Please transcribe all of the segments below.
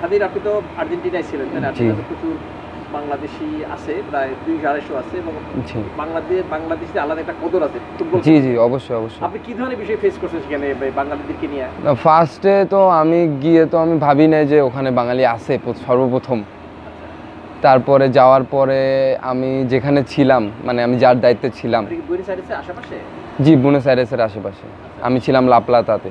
স্বাধীন আপনি তো আর্জেন্টিনায় ছিলেন, তাই না? আর্জেন্টিনাতে প্রচুর বাংলাদেশি আছে, প্রায় 200-250 আছে, এবং বাংলাদেশে আলাদা একটা কদর আছে ফুটবল। জি জি, অবশ্যই অবশ্যই। আপনি কি ধরনের বিষয় ফেস করছেন সেখানে বাঙালিদেরকে নিয়ে? ফার্স্টে তো আমি গিয়ে তো আমি ভাবি নাই যে ওখানে বাঙালি আছে সর্বপ্রথম। তারপরে যাওয়ার পরে আমি যেখানে ছিলাম, মানে আমি যার দায়িত্বে ছিলাম, বুয়েনোস আইরেসের আশেপাশে? জি, বুয়েনোস আইরেসের আশেপাশে। আমি ছিলাম লা প্লাতাতে।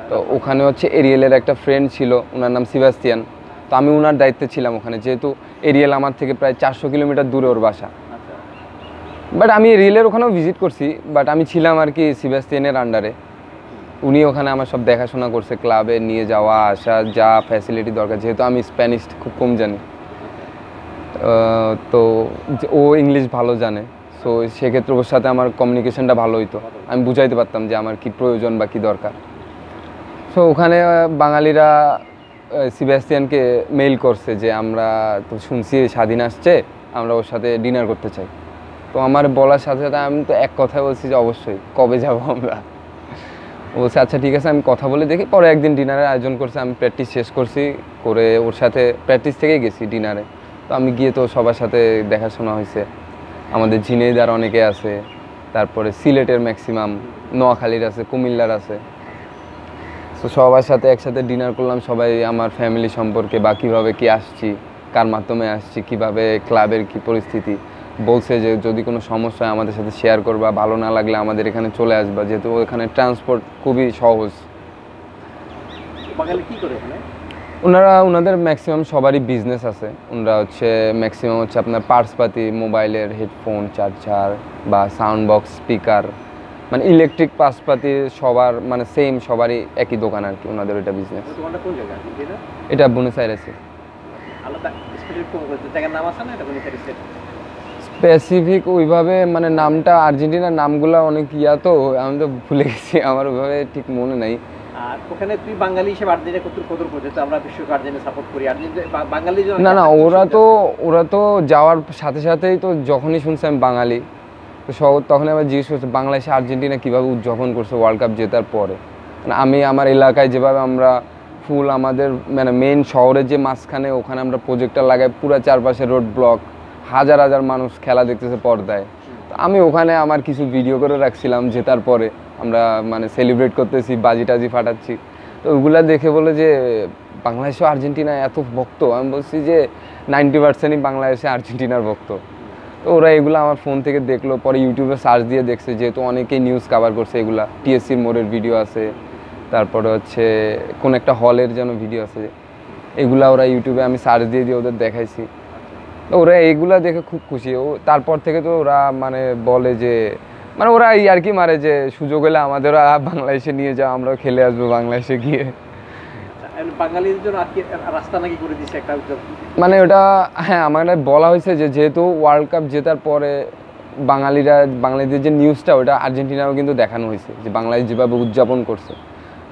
তো ওখানে হচ্ছে এরিয়েলের একটা ফ্রেন্ড ছিল, ওনার নাম সেবাস্টিয়ান। তো আমি ওনার দায়িত্বে ছিলাম ওখানে, যেহেতু এরিয়েল আমার থেকে প্রায় 400 কিলোমিটার দূরে ওর বাসা। বাট আমি এরিয়েলের ওখানেও ভিজিট করছি, বাট আমি ছিলাম আর কি সেবাস্টিয়ানের আন্ডারে। উনি ওখানে আমার সব দেখাশোনা করছে, ক্লাবে নিয়ে যাওয়া আসা, যা ফ্যাসিলিটি দরকার, যেহেতু আমি স্প্যানিশ খুব কম জানি। তো ও ইংলিশ ভালো জানে, সো সেক্ষেত্রে ওর সাথে আমার কমিউনিকেশনটা ভালো হইতো, আমি বুঝাইতে পারতাম যে আমার কী প্রয়োজন বা কী দরকার। সো ওখানে বাঙালিরা সেবাস্টিয়ানকে মেইল করছে যে আমরা তো শুনছি স্বাধীন আসছে, আমরা ওর সাথে ডিনার করতে চাই। তো আমার বলার সাথে সাথে আমি তো এক কথায় বলছি যে অবশ্যই, কবে যাব আমরা। ও বলছে আচ্ছা ঠিক আছে, আমি কথা বলে দেখি। পরে একদিন ডিনারের আয়োজন করছে, আমি প্র্যাকটিস শেষ করছি, করে ওর সাথে প্র্যাকটিস থেকেই গেছি ডিনারে। তো আমি গিয়ে তো সবার সাথে দেখাশোনা হয়েছে, আমাদের ঝিনাইদার অনেকে আছে, তারপরে সিলেটের ম্যাক্সিমাম, নোয়াখালীর আছে, কুমিল্লার আছে। তো সবার সাথে একসাথে ডিনার করলাম, সবাই আমার ফ্যামিলি সম্পর্কে বা কীভাবে কী আসছি, কার মাধ্যমে আসছি, কীভাবে ক্লাবের কী পরিস্থিতি। বলছে যে যদি কোনো সমস্যা হয় আমাদের সাথে শেয়ার করবা, ভালো না লাগলে আমাদের এখানে চলে আসবা, যেহেতু ওখানে ট্রান্সপোর্ট খুবই সহজ। বাঙালি কী করে ওখানে? ওনাদের ম্যাক্সিমাম সবারই বিজনেস আছে। ওনারা হচ্ছে ম্যাক্সিমাম হচ্ছে আপনার পার্সপাতি, মোবাইলের হেডফোন, চার্জার বা সাউন্ড বক্স, স্পিকার, মানে ইলেকট্রিক পার্সপাতি সবার, মানে সেম সবারই একই দোকান আর কি, ওনাদের ওইটা বিজনেস। এটা বুয়েনোস আইরেসে। স্পেসিফিক ওইভাবে মানে নামটা, আর্জেন্টিনার নামগুলো অনেক তো আমি তো ভুলে গেছি, আমার ওইভাবে ঠিক মনে নাই। আর ওখানে তুই বাঙালি হিসেবে আর্জেন্টিনা কত পর্যন্ত আমরা বিশ্বকে আর্জেন্টিনা সাপোর্ট করি, বাঙালি না না, ওরা তো যাওয়ার সাথে সাথেই তো যখনই শুনছে আমি বাঙালি, তো তখন আবার জিজ্ঞেস করছে বাংলাদেশে আর্জেন্টিনা কীভাবে উদযাপন করছে ওয়ার্ল্ড কাপ জেতার পরে। মানে আমি আমার এলাকায় যেভাবে আমরা ফুল আমাদের মানে মেইন শহরের যে মাঝখানে, ওখানে আমরা প্রজেক্টর লাগাই, পুরো চারপাশে রোড ব্লক, হাজার হাজার মানুষ খেলা দেখতেছে পর্দায়। তো আমি ওখানে আমার কিছু ভিডিও করে রাখছিলাম, জেতার পরে আমরা মানে সেলিব্রেট করতেছি, বাজি টাজি ফাটাচ্ছি। তো ওইগুলা দেখে বলে যে বাংলাদেশও আর্জেন্টিনা এত ভক্ত। আমি বলছি যে 90%ই বাংলাদেশে আর্জেন্টিনার ভক্ত। তো ওরা এগুলো আমার ফোন থেকে দেখলো, পরে ইউটিউবে সার্চ দিয়ে দেখছে, যেহেতু অনেকেই নিউজ কভার করছে এগুলা। টিএসসির মোড়ের ভিডিও আছে, তারপরে হচ্ছে কোন একটা হলের যেন ভিডিও আছে, এগুলা ওরা ইউটিউবে আমি সার্চ দিয়ে ওদের দেখাইছি। তো ওরা এইগুলা দেখে খুব খুশি। তারপর থেকে তো ওরা মানে বলে যে, মানে ওরা এই আর কি মারে যে সুযোগ হলে আমাদেরও বাংলাদেশে নিয়ে যাও, আমরাও খেলে আসবো বাংলাদেশে গিয়ে। বাঙালিদের জন্য রাস্তা নাকি করে দিচ্ছে একটা, মানে ওটা হ্যাঁ আমার বলা হয়েছে যে যেহেতু ওয়ার্ল্ড কাপ জেতার পরে বাঙালিদের যে নিউজটা, ওটা আর্জেন্টিনাও কিন্তু দেখানো হয়েছে যে বাংলাদেশ যেভাবে উদযাপন করছে।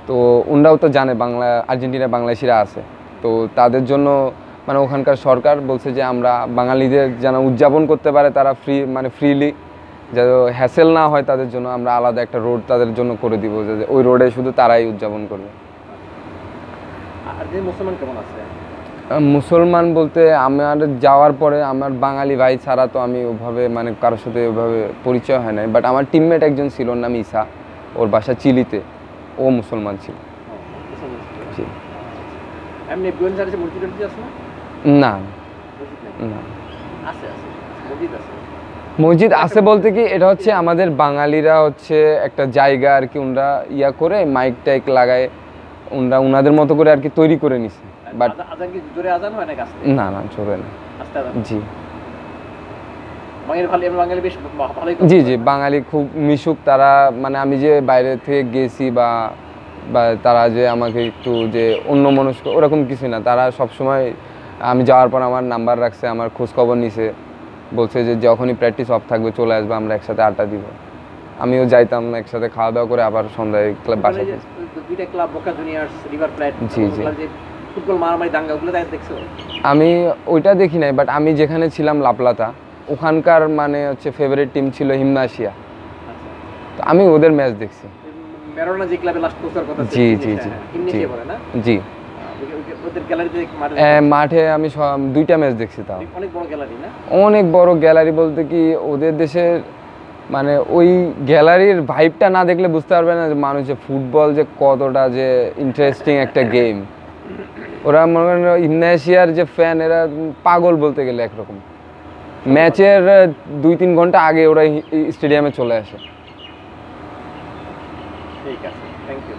তো ওনারাও তো জানে আর্জেন্টিনা বাংলাদেশিরা আছে, তো তাদের জন্য মানে ওখানকার সরকার বলছে যে আমরা বাঙালিদের যেন উদযাপন করতে পারে তারা ফ্রিলি, যেন হ্যাসেল না হয় তাদের জন্য, আমরা আলাদা একটা রোড তাদের জন্য করে দিব, যে ওই রোডে শুধু তারাই উদযাপন করবে। মুসলমান কেমন আছে? মুসলমান বলতে আমার যাওয়ার পরে আমার বাঙালি ভাই ছাড়া তো আমি ওভাবে মানে কারোর সাথে ওইভাবে পরিচয় হয় নাই। বাট আমার টিমমেট একজন ছিল, ওর নাম ইসা, ওর বাসা চিলিতে, ও মুসলমান ছিল। না না, মসজিদ আছে বলতে কি, এটা হচ্ছে আমাদের বাঙালিরা হচ্ছে একটা জায়গা আর কি, ওনারা ইয়া করে মাইক টাইক লাগায়, ওনাদের মতো করে আর কি তৈরি করে নিছে। বাট না না, জোরে না। জি জি জি, বাঙালি খুব মিশুক তারা। মানে আমি যে বাইরে থেকে গেছি বা তারা যে আমাকে একটু যে অন্য মনস্ক ওরকম কিছু না, তারা সবসময় আমি যাওয়ার পর আমার নাম্বার রাখছে, আমার খোঁজ খবর নিছে, বলছে যে যখনই প্র্যাকটিস অফ থাকবে চলে আসবে, আমরা একসাথে আড্ডা দিব। আমিও যাইতাম একসাথে, খাওয়া দাওয়া করে আবার সন্ধ্যায় বাসায়। জি জি, আমি ওইটা দেখি নাই, বাট আমি যেখানে ছিলাম লাপলাতা, ওখানকার মানে হচ্ছে ফেভারিট টিম ছিল হিমনাশিয়া, তো আমি ওদের ম্যাচ দেখছি। জি জি জি জি, ওদের গ্যালারিতে মাঠে আমি দুইটা ম্যাচ দেখছি। তাও অনেক বড় গ্যালারি না? অনেক বড় গ্যালারি বলতে কি ওদের দেশের মানে ওই গ্যালারির ভাইবটা না দেখলে বুঝতে পারবে না যে মানুষের ফুটবল যে কতটা যে ইন্টারেস্টিং একটা গেম। ওরা মনে করেন ইন্দোনেশিয়ার যে ফ্যান এরা পাগল বলতে গেলে একরকম। ম্যাচের 2-3 ঘন্টা আগে ওরা স্টেডিয়ামে চলে আসে। ঠিক আছে, থ্যাংক ইউ।